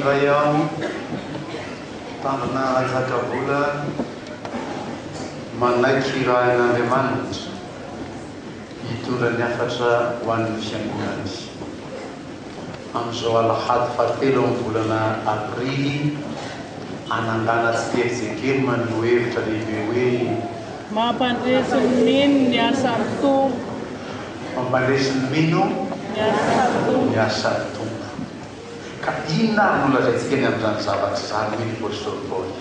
indray aho tanana azakavola manaiky raha n'Andriamanitra hitondra ny afatra ho an'ny fiangonany amin'izao alahady fahatelo amin'ny volana aprily anangana tsikeritsekely manao hevitra lehibe hoe mampandresin'ny mino ny asan'ny tompo mampandresin'ny mino ny asan'ny tompo ka inona ary nolazaintsika ny amin'izany zavatra zany hoe ny apôstôly Paoly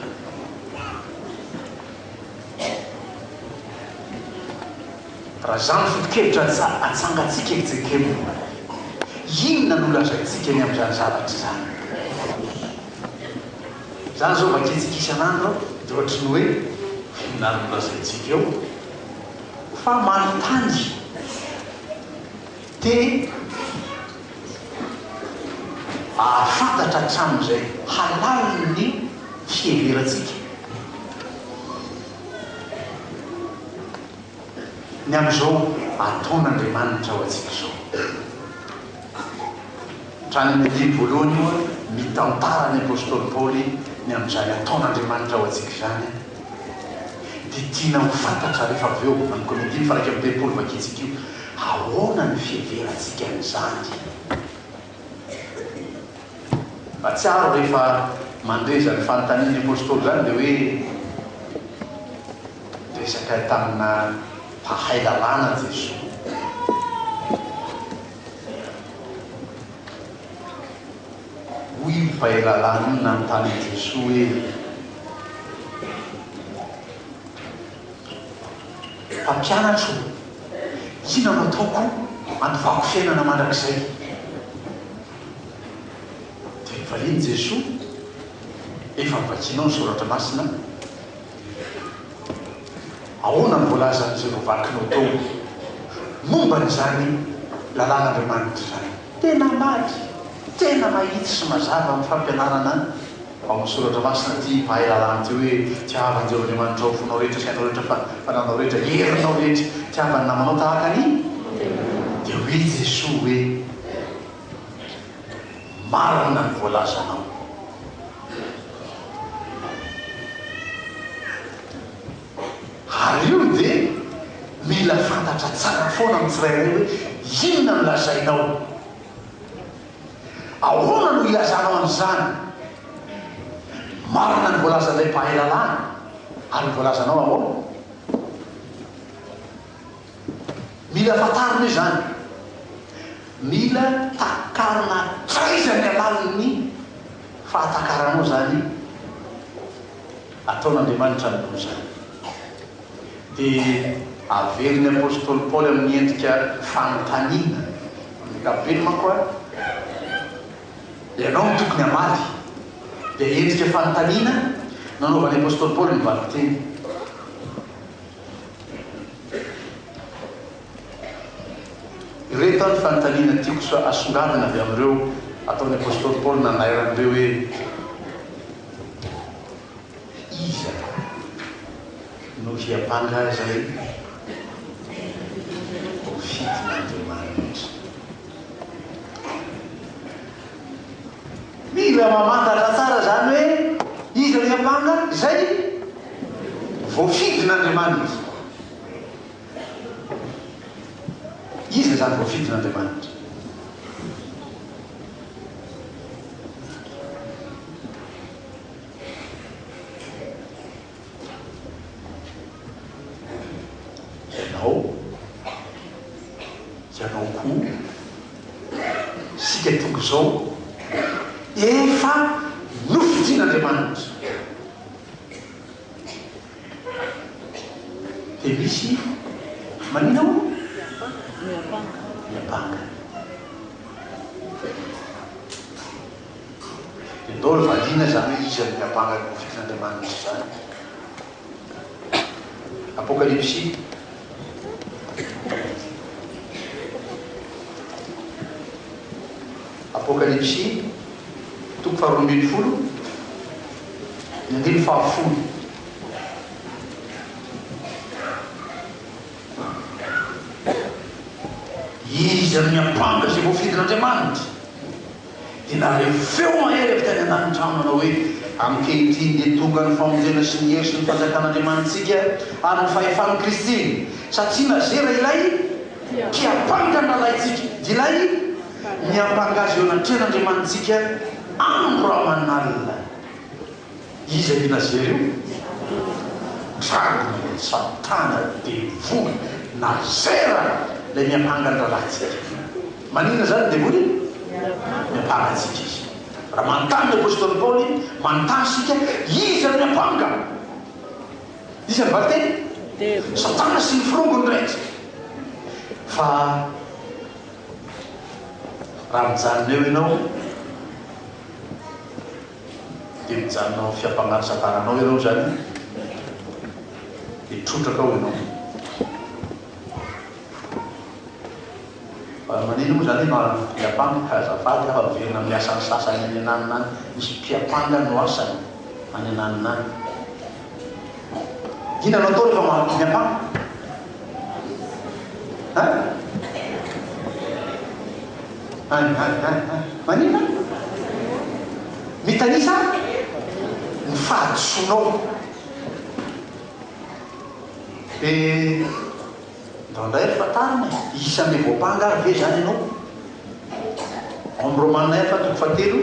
raha zany foto-kevitra atsangatsika etsekely inona nolazaintsika ny amin'izany zavatra zany zany zao vaketsika isan'andro dia ohatry ny hoe inona ary nolazaintsika eo fa manontany te ahafantatra hatramin'izay halali ny fiheverantsika ny amin'izao ataon'Andriamanitra ho antsika zao trany ny dimy voalohany moa mitantara ny apôstôly Paoly ny amin'izany ataon'Andriamanitra ho antsika zany dia tiana ho fantatra rehefa avy eo amiko ny dimy faraiky amin'ny telopolo vaketsika io ahoana ny fiheverantsika n'izany matsiaro rehefa mandreza ny fanontaniany apôstôly zany dia hoe resaka tamina mpahay lalàna Jesosy hoy mpahay lalàna io nanontany Jesosy hoe mpampianatro ina no ataoko andovako fiainana mandrakizay dia valiny Jesosy efa mivakinao ny soratra masina ahoana ny voalaza n'izay voavakinao tao momba n'izany lalàn'Andriamanitra zany tena maty tena mahitsy sy mazava amin'ny fampianarana ao amin'ny soratra masina ty mpahay lalàna ty hoe tiavan'izay Andriamanitra ao fonao rehetra sainao rehetra fananao rehetra herinao rehetra tiavany namanao tahaka ny dia hoe Jesosy hoe marina ny voalazanao ary io dia mila fantatra tsara foana amin'ny tsirairay hoe inona no lazainao ahoana no ilazanao an'izany marina ny voalazan'ilay mpahay lalàna ary ny voalazanao ahoana mila fantarina io zany mila takarina traizany alaliny fahatakaranao zany ataon'Andriamanitra ny zany dia averiny apôstôly Paoly amin'ny endrika fanontaniana amin'ny kapely manko a ianao no tokony hamaly dia endrika fanontaniana nanaovany apôstôly Paoly ny valiteny ireto ny fanontaniana tiako so asongadina avy amin'ireo ataony apôstôly Paoly nanairan'ireo hoe iza no hiapanga zay fidin'Andriamanitra mila mamantatra tsara zany hoe iza no hiapanga zay voafidin'Andriamanitra iza zany voafidin'Andriamanitra ianao koa sika tonga zao efa nofidin'Andriamanitra dia misy manina o miapanga dia ndao valina zany hoe izy miapanga nofidin'Andriamanitra zany Apokalipsy Apokalipsy toko faharoa ambin'ny folo ny andimy fahafolo izy miapanga zay voafidin'Andriamanitra dia nareo feo mahery avy tany an-danitra manao hoe amin'kehitriny dia tonga ny famonjena sy ny hery sy ny fanjakan'andriamanitsika ary ny fahefan'ny Kristy satria nazera ilay mpiapangana laitsika dia ilay miampangazy eo anatren'andriamanitsika andro aman'alina izy io nazera io dragona satana devoly nazera lay miampangana laitsika manina zany devoly miampangatsika izy raha manontany ny apôstôly Paoly manontany sika izy ny miampanga izy ny valiteny satana sy ny firongony rehetra fa raha mijanona eo ianao dia mijanonao fiampangaty sataranao ianao zany dia trotraka ao ianao manino moa zany miapanga azafady aho averina amin'ny asany sasany any ananinany misy mpiapanga no asany any ananinany ina no atao rehefa miapanga manina mitanisa ny fahadisoanao ndray fatarina isan'le voapanga ary ve zany ianao amin'ny Romanina efa toko fatelo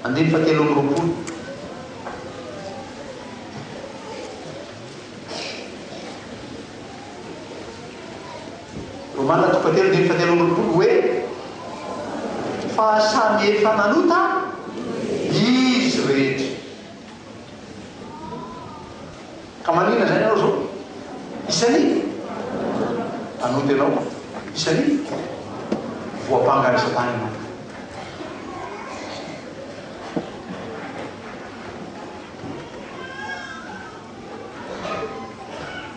andiny fatelo amin'ny roapolo Romanina toko fatelo andiny fatelo amin'ny roapolo hoe fa samy efa nanota izy rehetra ka manina zany ianao zao isany anota ianao isany voapangany satana ianao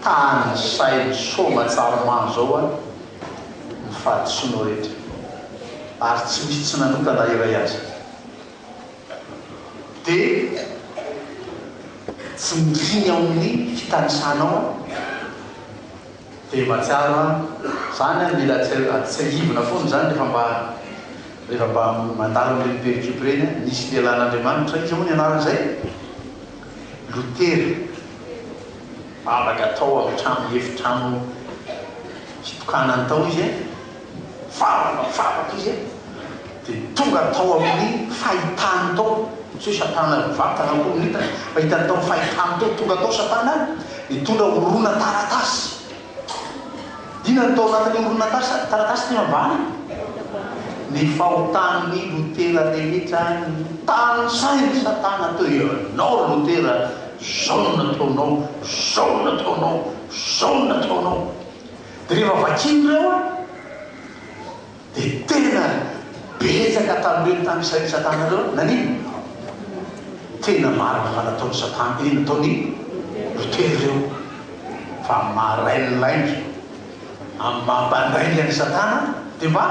tany sainy soma tsaromano zao a ny fahadisoanao rehetra ary tsy misy tsy nanota na iray azy dia tsy miriny ao amin'ny fitanisanao dia matsiaro zany a mila tsy ahivina foana zany rehefa mba mandalo amin'ireny pericupy reny nisy lehilahin'Andriamanitra izy moa ny anaran'izay Lutera afaka atao amin'ny trano efitrano fitokanany tao izy fafaka izy dia tonga atao amin'ny fahitany tao tsy hoe satana mivantana koa minitana mahitany tao fahitany tao tonga atao satana mitondra orona taratasy ina natao anatin'ny orona taratasy ty mambany ny fahotan'ny Lutera rehetra tany sainy satana teo ianao Lutera zao nataonao zao nataonao zao nataonao dia rehefa vakiny reo a dia tena betsaka tamin'ireo tany sainy satana reo nanino tena marina fa nataony satana iny nataony Lutera reo fa marainlaindro amin'ny mampandrainy any satana dia mba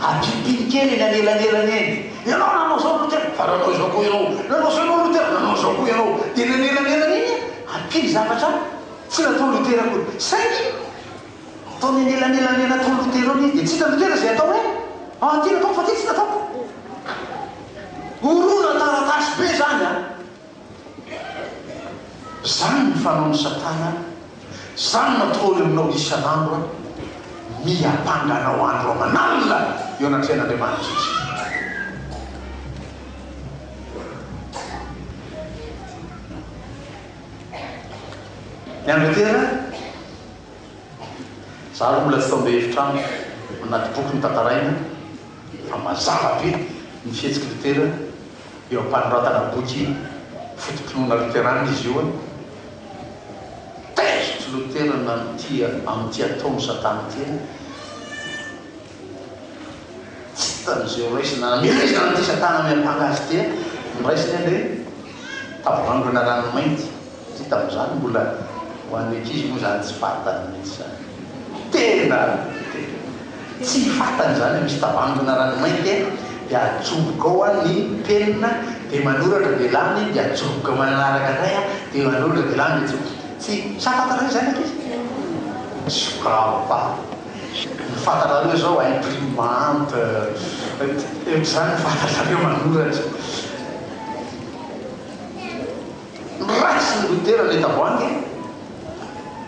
apipiny kely ny anelanelany eny ianao nanao zao Lutera fa nanao zao koa ianao nanao zao ianao Lutera nanao zao koa ianao dia nanelanelany eny apiny zavatra tsy natao Lutera koa sainy ataony anelanelany natao Lutera ony dia tsy hita Lutera zay atao hoe ty natao fa ty tsy natao orona taratasy be zany a zany ny fanaony satana zany nataony aminao isan'andro miampanganao andro aman'alina eo anatren'Andriamanitra izy ny andro tena za olona tsy tao mbe efitrano anaty boky ny tantaraina fa mazava be ny fihetsiky Lutera eo ampanoratana boky fotompinoana Luterana izy io tezitra Lutera nantia amin'ity ataony satana ty tsy tan'izay raisina miresina n'ity satana miampanga azy ty miraisina andre tavangona ranomainty ty tamin'izany mbola ho an'ny ankizy moa zany tsy fatany mihitsy zany tena tsy fatany zany misy tavangona ranomainty dia atsoboka ao a ny penina dia manoratra dia lany dia atsoboka manaraka indray a dia manoratra dia lany dia tsy safatana zany ankizy sokapa Fatanareo zao imprimante zany fatanareo manoratra ratsy ny lotera le tavoangy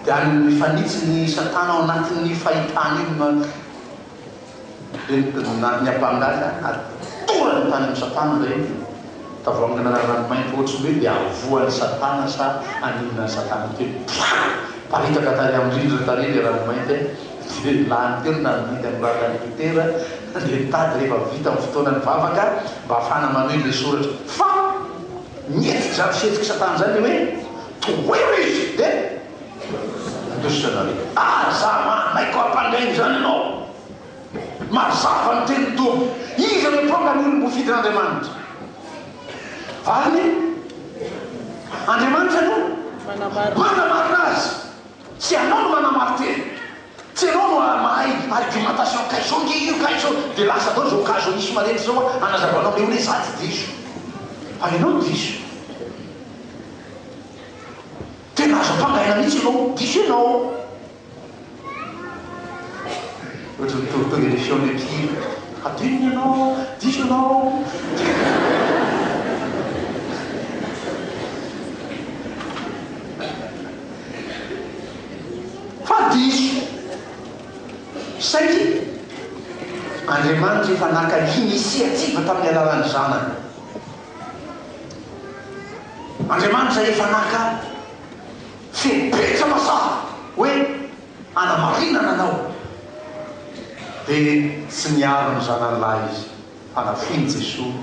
dia any mifanitsy ny satana ao anatin'ny fahitany iny ny apangaly atora ny tany amin'ny satana zay tavoangy ranomainty ohatsy hoe dia avoan'ny satana sa aninona satana telo paritaka tary amin'ny rindrina tary le ranomainty dia lany telo na nidy amin'ny ratany litera dia tady rehefa vita amin'ny fotoana ny vavaka mba ahafana manohy le soratra fa miety zany fihetiky satana zany hoe toero izy dia andosanareo za maiko ampandrainy zany ianao mazava ny teny tomo izy le tonga ny olombo fidin'Andriamanitra valiny Andriamanitra no manamarina azy tsy anao no manamarteny tsy anao no mahay argumentation kaizao io kaizao dia lasa dao zao kazo misy marety zao anazavanao le hoe za tsy diso fa ianao no diso tena azo ampangaina mihitsy ianao diso ianao ohatra mitovy le fione pire adininy ianao diso ianao fa diso saiky Andriamanitra efa naka initiative tamin'ny alalan'ny zanany Andriamanitra efa naka febetsa mazava hoe anamarinana anao dia tsy niaro ny zanany lahy izy fanafiny Jesosy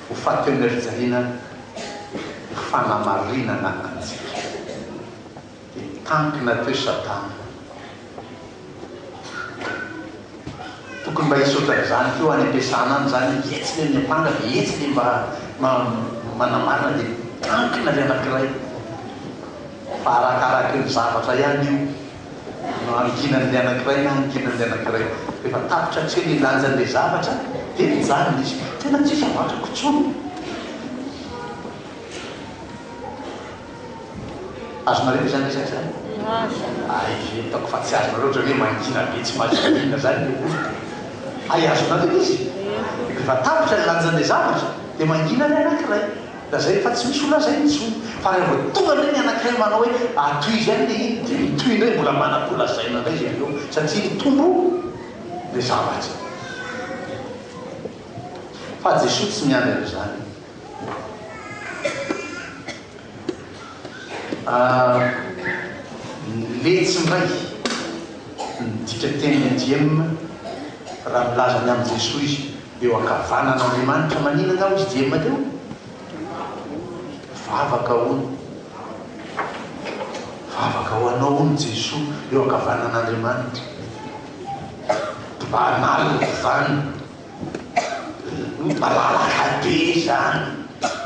ho faty amin'ny fijaliana fanamarinana antsika dia tankina teo satana tokony mba hisotra zany keo any ampiasana any zany etsy le miapanga dia etsy le mba manamarina dia tankina le anankiray fa arakaraky ny zavatra ihany io no ankinan'le anankiray na ankinan'le anankiray rehefa tapitra tsy hoe nilanjan'le zavatra dia mijanona izy tena tsy zavatra kotsony azonareo zany resaky zany hitako fa tsy azonareo oatra hoe mankina be tsy mahazoina zany ay azonareo izy rehefa tapitra ny lanjan'le zavatra dia mangina le anankiray da zay fa tsy misy olona zay mitsony fa rehefa tonga le ny anankiray manao hoe atoy zany le iny dia mitoy ndray mbola manam-polazaina ndray izy eo satria nitombo le zavatra fa Jesosy tsy miany zany letsyndray nidika teny diema raha milazany amin'ny Jesosy izy dia eo ankavanan'Andriamanitra maninana ao izy diema teo vavaka ho anao ony Jesosy eo ankavanan'Andriamanitra mba analoko zany malalaka be zany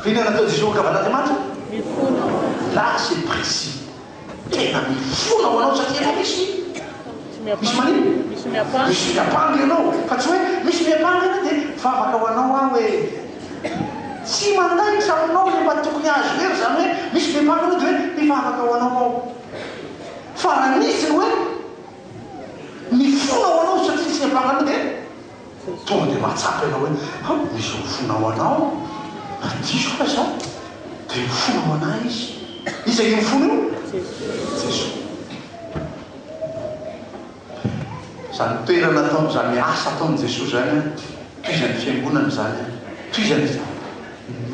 fihinana atao Jesosy ankavanan'Andriamanitra là c'est précis tena mifona ho anao satria anao misy manino misy miapanga ianao fa tsy hoe misy miapanga ina dia vavaka ho anao aho hoe tsy mandaitra aminao le mba tokony azo ery zany hoe misy miapanga anao dia hoe mivavaka ho anao ao fa raha nisy hoe mifona ho anao satria tsy miapanga anao dia tonga dia mahatsapa ianao hoe misy mifona ho anao diso fa za dia mifona ho anay izy iza io mifona io Jesosy zany toerana atao zany asa ataony Jesosy zany toizany fiangonana zany toizany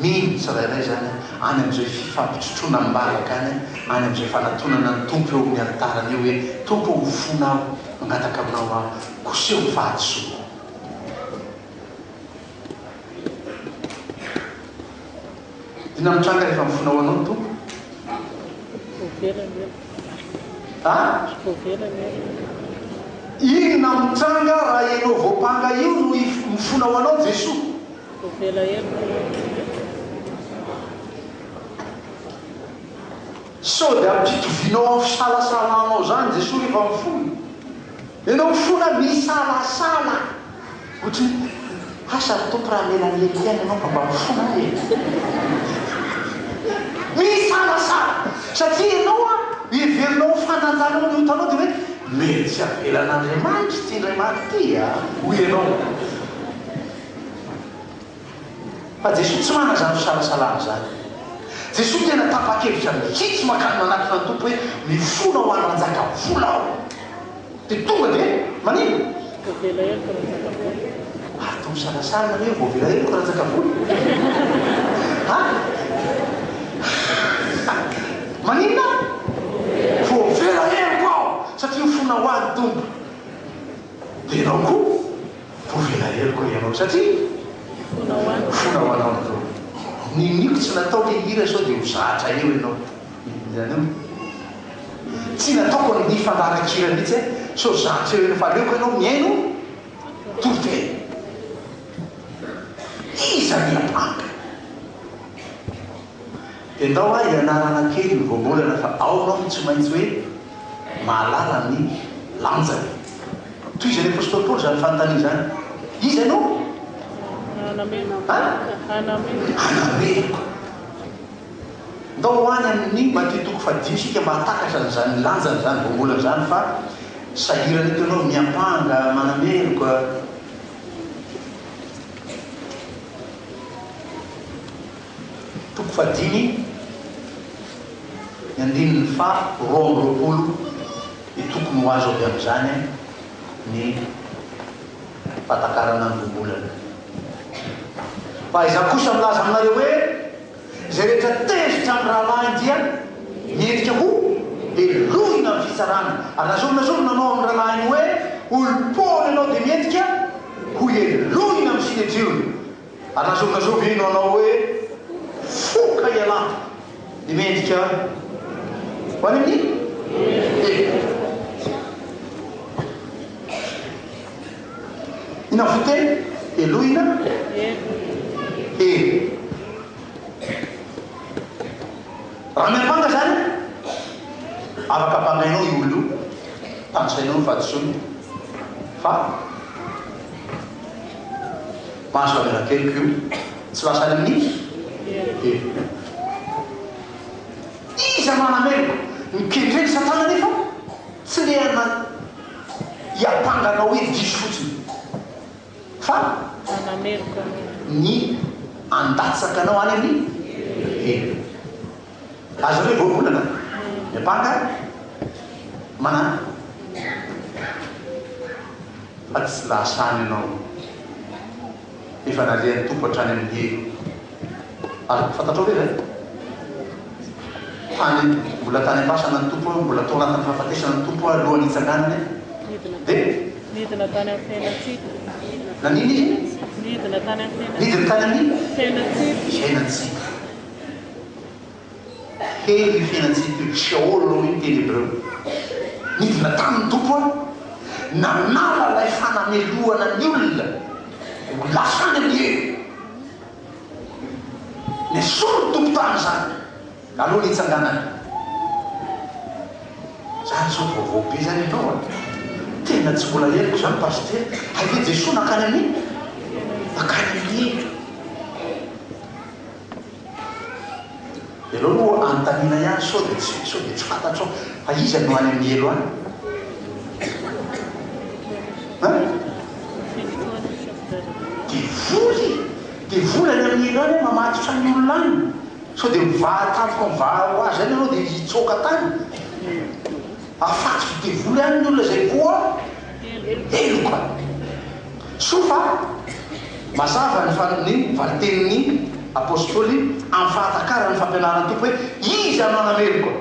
mino tsirairay zany any amin'izay fifampitrotrona mbalaka any amin'izay fanatonana ny tompo eo amin'ny altarany eo hoe tompo ho fonao mangataka aminao aho koseho ny fahadisoana dina mitranga rehefa mifonao anao ny tompo inona mitranga raha ianao voapanga io no mifonao anao Jesosy sao dia ampitovinao amin'ny fisalasalanao zany Jesosy rehefa mifona ianao mifona misalasala ohatra asa tompo raha melanely ihany ianao fa mba mifona e misalasala satria ianao a iverinao fananjanao ny otanao dia hoe mety tsy avelan'Andriamanitra ty Andriamanitra ty a hoy ianao. Fa Jesosy tsy manana zany fisalasalana zany. Jesosy tena tapa-kevitra mihitsy makany manatona ny tompo hoe mifona ho any manjaka vola aho. Dia tonga dia manino? Atao misalasala hoe voavela heliko ranjaka vola. Maninona? Voavela heliko aho satria mifona ho any tompo. Dia ianao koa voavela heliko ianao satria fona ho anao ny tompo. Niniko tsy natao hoe hira sao dia ho zatra eo ianao. Zany eo tsy nataoko ny fandaran-kira mihitsy sao zatra eo fa aleoko ianao miaino toroteny. Iza ny apanga? Ianao a ianarana kely ny voambolana fa ao anao tsy maintsy hoe mahalala ny lanjany. Toy izay ny apôstôly Paoly zany fanontania zany. Iza ianao? Anameko. Ndao hoany amin'ny matitoko fadimsika mba hatakatra n'izany lanjany zany voambolana zany fa sahirana eto ianao miampanga manameko. Toko fadimy ny andininy fa roa amby roapolo ny tokony ho azo avy amin'izany ny fatakarana ny voambolana. Fa iza kosa milaza aminareo hoe izay rehetra tezitra amin'ny rahalahy dia miendrika ho elohina amin'ny fitsarana. Ary nazorinazory nanao amin'ny rahalahy hoe olo-pôly ianao dia miendrika ho elohina amin'ny finetriona. Ary nazorinazory ino anao hoe foka ialahy dia miendrika ho any amin'ny ina foteny elohina raha miampanga zany afaka ampagainao io olo io tanosainao ny fadisony fa mahazo avelakeliko io tsy lasany amin'ny iza manamelo mikendreny satana nefa tsy lehana hiampanganao hoe diso fotsiny fa ny andatsakanao any amin'ny azo hoe voambolana miampanga manana fa tsy lasany ianao efa nalehan'ny tompo hatrany amin'ny ary fantatrao ve zany tany mbola tany am-pasana ny tompo mbola tao anatin'ny fahafatesana ny tompo alohan'ny hitsanganany dia nidina tany amin'ny fiainatsika. nanino izy? Nidina tany amin'ny nidina tany amin'ny fiainatsika. fiainatsika. Hely fiainatsika io Sheol no ny teny hebreo. Nidina tamin'ny tompo nanala ilay fanamelohana ny olona ho lasany amin'ny eo. Nesolo tompo tany zany aloha ny hitsanganany. Zany zao vaovao be zany ianao tena tsy mbola heliko zany paster ave Jesosy nakany amin'ny elo no antanina ihany sao dia tsy fantatrao fa iza no any amin'ny elo any dia voly any amin'ny elo any mamatotra ny olona any sao dia mivahatafoka mivaha ho azy any anao dia hitsoka tany afaty dia voly any ny olona zay koa eloka sofa mazava ny valitenin'ny apôstôly amin'ny fahatakarany fampianarany tompo hoe iza manameloka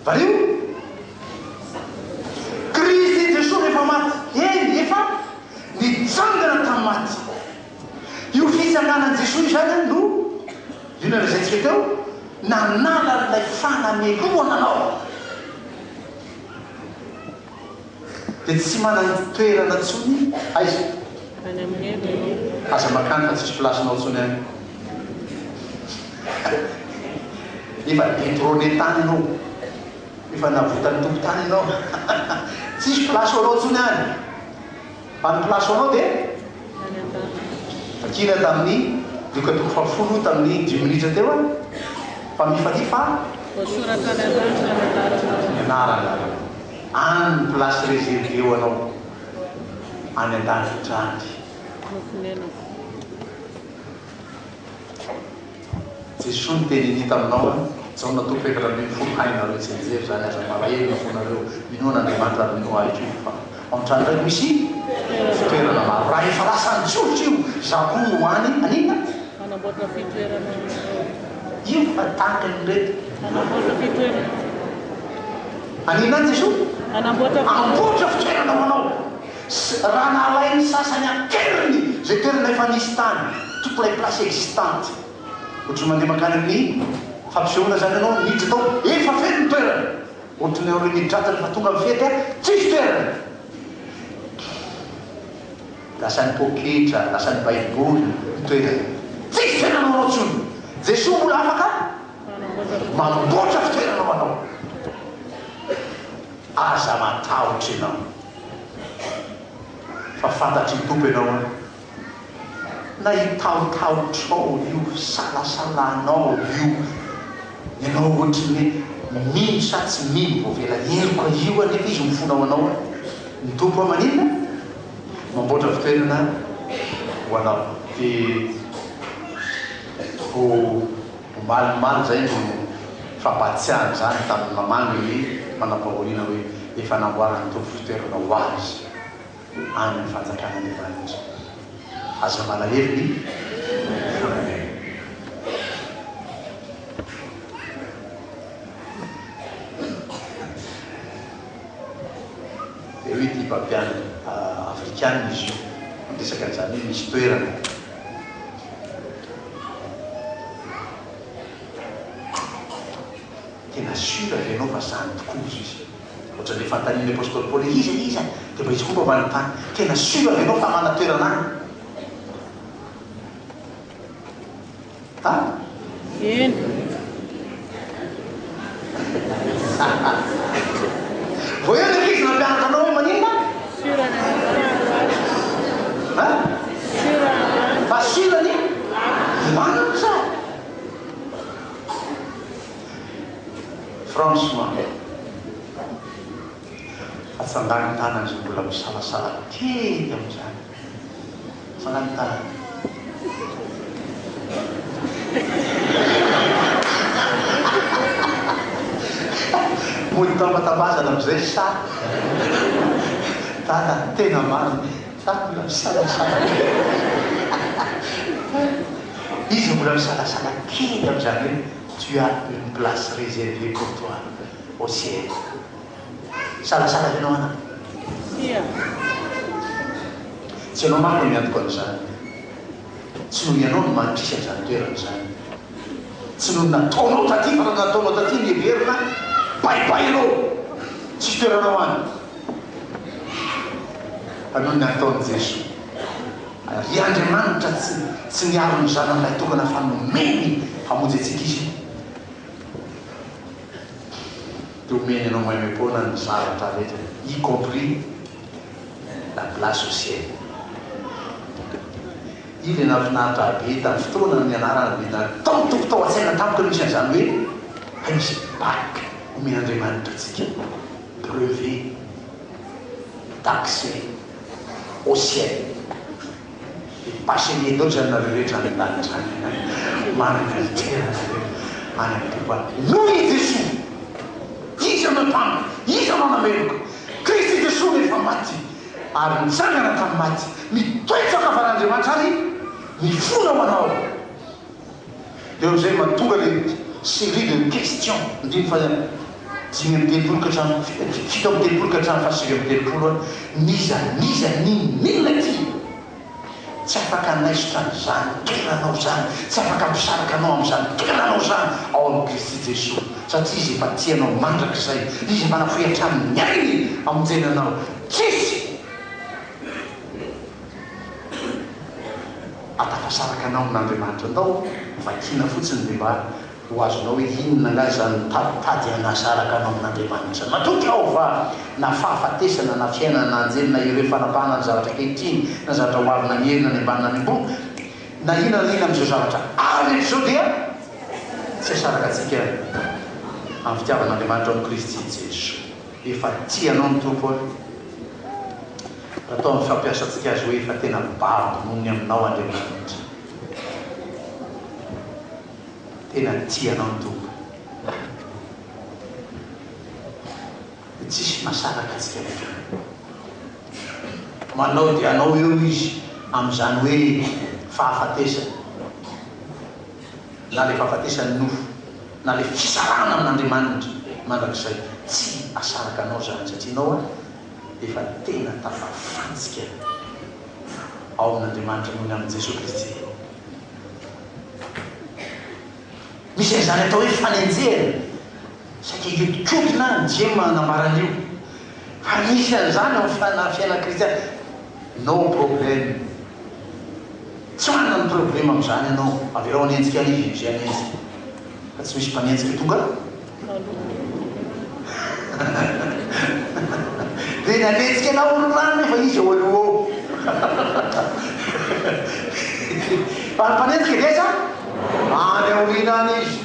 vario Kristy Jesosy efa maty eny efa nitsangana tamin'ny maty io fitsanganan'i Jesosy zany no io nalazaintsika teo nanala n'ilay fanamelohana anao dia tsy manana toerana tsony aiza aza makany fa tsy plasinao tsony any efa detrôné tany ianao efa navotany tompo tany ianao tsisy place anao tsony any fa ny place anao dia fakina tamin'ny dioka toko fafolo tamin'ny 10 minitra teo a fa mifaty fa voasoratra any an-danitra ny anarana. any place réservé eo anao any an-danitrandy Nofonena. Jesosy ny teny hita aminao a zao natompo efatra ambin'ny folo hainareo jery zany aza malahelo na fonareo minoan'Andriamanitra ary mino ahiko io fa an-trano ndraiky misy fitoerana maro raha efa lasany tsolotro io za koa no any anina Anamboatra fitoerana. io fa tankany reto Anamboatra fitoerana. anina any Jesosy Anamboatra fitoerana. amboatra fitoerana ho anao raha nalainy sasany akeriny zay toerana efa nisy tany toute les places existantes ohatry mandeha makany amin'ny fampisehoana zany anao niditra tao efa feno ny toerana ohatry ny ao niditratany fa tonga amin'ny fety a tsisy toerana lasany poketra lasany baiboly toerana tsisy toerana anao tsony Jesosy mbola afaka mamboatra fitoerana ho anao aza matahotra ianao fa fantatry ny tompo ianao na hitahotahotrao io salasalanao io ianao ohatry ny mino sa tsy mino vao vela heloka io anefa izy mifonao anao ny tompo a maninona mamboatra fitoerana ho anao dia ho malimaly zay no fampatsiahany zany tamin'ny mamano hoe manam-pahoriana hoe efa namboarany tompo fitoerana ho azy any ny fanjakana Andriamanitra aza malahelo ny fananay dia hoe ty mpampiany afrikanina izy io ampiresaka an'izany hoe misy toerana tena sura ve anao fa zany tokoa izy ohatry le fantaniny apôstôly Paoly iza dia mba izy koa mba manontany tena sura ve anao fa mana toerana any Eny. Vao eo ilay izy nampianatra anao hoe maninona fa surany manitra franchement atsangany tanany zay mbola misalasala kely amin'izany atsangany tanany mody tambatabazana am'izay sa tana tena mariny sa mbola misalasala izy mbola misalasala kely amin'izany hoe tu as une place réservée pour toi au ciel salasala venao ana tsy anao manko miantoko an'izany tsy no ianao no manitrisy an'izany toerana zany tsy no nataonao taty fa no nataonao taty nieverina baibainao tsisy toeranao any fa noho ny ataon'i Jesosy ry Andriamanitra tsy niaro ny zanan'ilay tokana fa nomeny hamonjy antsika izy dia omeny anao maimaimpona ny zavatra rehetra y compris la place au ciel io le nafinaritra be tamin'ny fotoana ny anarana be tao toko tao an-tsaina tamiko misy an'izany hoe misy bac omeny Andriamanitra antsika brevet d'accès au ciel bachelier dao zany nareo rehetra any an-danitra manana ny toerana any amin'ny tompo noho i Jesosy izy anao mpambo izy anao nameloka Kristy Jesosy rehefa maty ary nitsangana tamin'ny maty mitoetraka fa n'Andriamanitra ary mifona ho anao dia amin'izay mahatonga le série de question ndriny fa 5 amby telopolo ka hatramy 7 amby telopolo ka hatramy 8 amby telopolo niza ninona ty tsy afaka naisotra n'izany toeranao zany tsy afaka misaraka anao amin'izany toeranao zany ao amin'ny Kristy Jesosy satria izy efa tianao mandrak'izay izy efa nafoy hatramin'ny ainy amonjenanao tsisy atafasaraka anao amin'Andriamanitra andao vakina fotsiny dia mba ho azonao hoe inona nga zany tady anasaraka anao amin'Andriamanitra matoky ao fa na fahafatesana na fiainana na anjely na ireo fanapahana ny zavatra kehitriny na zavatra hoavina ny herina ny ambanina ny ambony na inona na inona amin'izao zavatra ary zao dia tsy asaraka antsika amin'ny fitiavan'Andriamanitra ao amin'ny Kristy Jesosy efa tianao ny tompo atao amin'ny fampiasantsika azy hoe efa tena babo noho ny aminao Andriamanitra tena tianao ny tompo tsisy masaraka atsika rehetra manao dia anao eo izy amin'izany hoe fahafatesana na le fahafatesany nofo na le fisarana amin'Andriamanitra mandrakizay tsy asaraka anao zany satria anao efa tena tafafantsika ao amin'Andriamanitra noho ny amin'i Jesosy Kristy. Misy zany atao hoe fanenjehana satria iotikodina njema manambaran'io fa misy an'izany amin'ny fiainana kristiana no problème tsy manana ny problème amin'izany ianao averao anenjika izy izay anenjika fa tsy misy mpanenjika tonga dia nanenjika anao olo-rano nefa izy eo aloha fa mpanenjika desa any aoriana any izy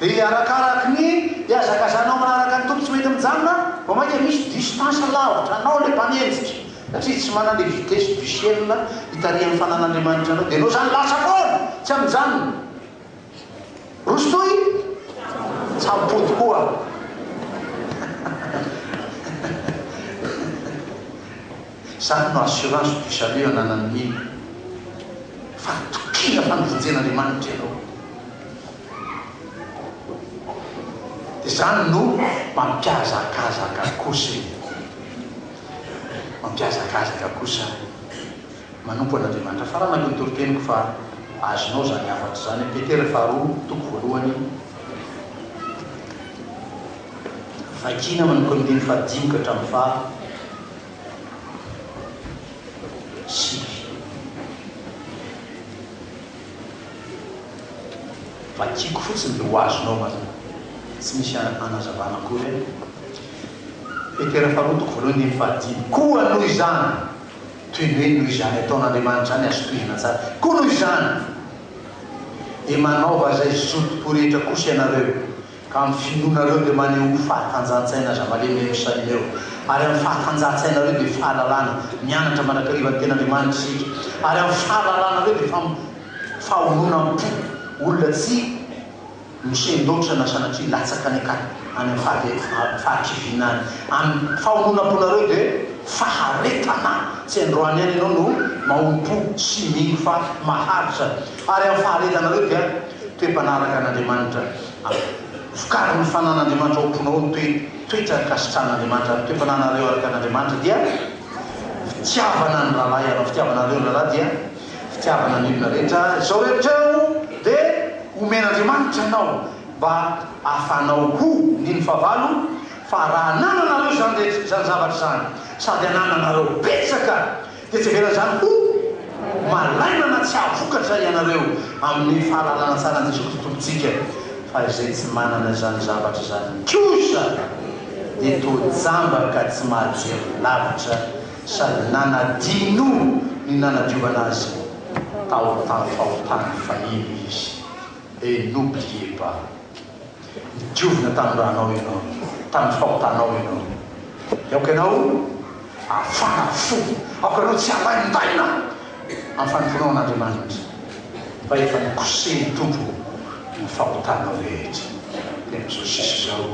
dia arakaraky ny iazakazanao manaraka ny tompo tsy mety mijanona vao mainka misy distance lavitra anao le mpanenjika satria tsy manana le vitesse visielina hitarian'ny fanan'Andriamanitra anao dia anao zany lasa foana tsy amin'izany rostoy tsampody koa zany no assurance du salut ananany mino fa tokina fanovonjen'Andriamanitra ianao dia zany no mampiazakazaka kosa mampiazakazaka kosa manompo an'Andriamanitra fa raha nakontoroteniko fa azonao zany afatra zany Petera faharoa toko voalohany vakina manompo ny 15 ka hatramin'ny 16 vakiko fotsiny dia ho azonao mazana tsy misy anazavana akory Petera faharoa toko voalohany 15 koa noho izany toy ny hoe noho izany ataon'Andriamanitra zany azo tohina tsara koa noho izany dia manaova zay zotom-porehetra kosa ianareo ka amin'ny finoanareo dia maneho fahatanjahantsaina aza malemy misaina eo ary amin'ny fahatanjahantsainareo dia fahalalana mianatra manakariva ny ten'Andriamanitra isika ary amin'ny fahalalanareo dia fahononam-po olona tsy misendotra na sanatria latsaka any akany any amin'ny fahakivinany amin'ny fahononam-ponareo dia faharetana tsy androany any ianao no mahompo sy mino fa maharitra ary amin'ny faharetanareo dia toe-panaraka an'Andriamanitra vokariny fanan'Andriamanitra ao amponao ny toetra kasitran'Andriamanitra toe-pananareo araka an'Andriamanitra dia fitiavana ny rahalahy ianao fitiavanareo ny rahalahy dia fitiavana ny olona rehetra izao rehetra eo dia omen'Andriamanitra anao mba afanao ho ny favalo fa raha nananareo zany zavatra zany sady anananareo betsaka dia tsy vera zany ho malainana tsy avokatra ianareo amin'ny fahalalana tsara ny Jesosy tompontsika fa izay tsy manana zany zavatra zany kosa dia tojambaka tsy mahajery lavitra sady nanadino ny nanadiovana azy tao tamin'ny fahotany fahiny izy et n'oubliez pas diovina tamin'ny rahanao ianao tamin'ny fahotanao ianao aoka ianao afana fo aoka ianao tsy alaindaina amin'ny fanimponao an'Andriamanitra fa efa nikoseny tompo ny fahotanao rehetra dia amin'izao sisa zao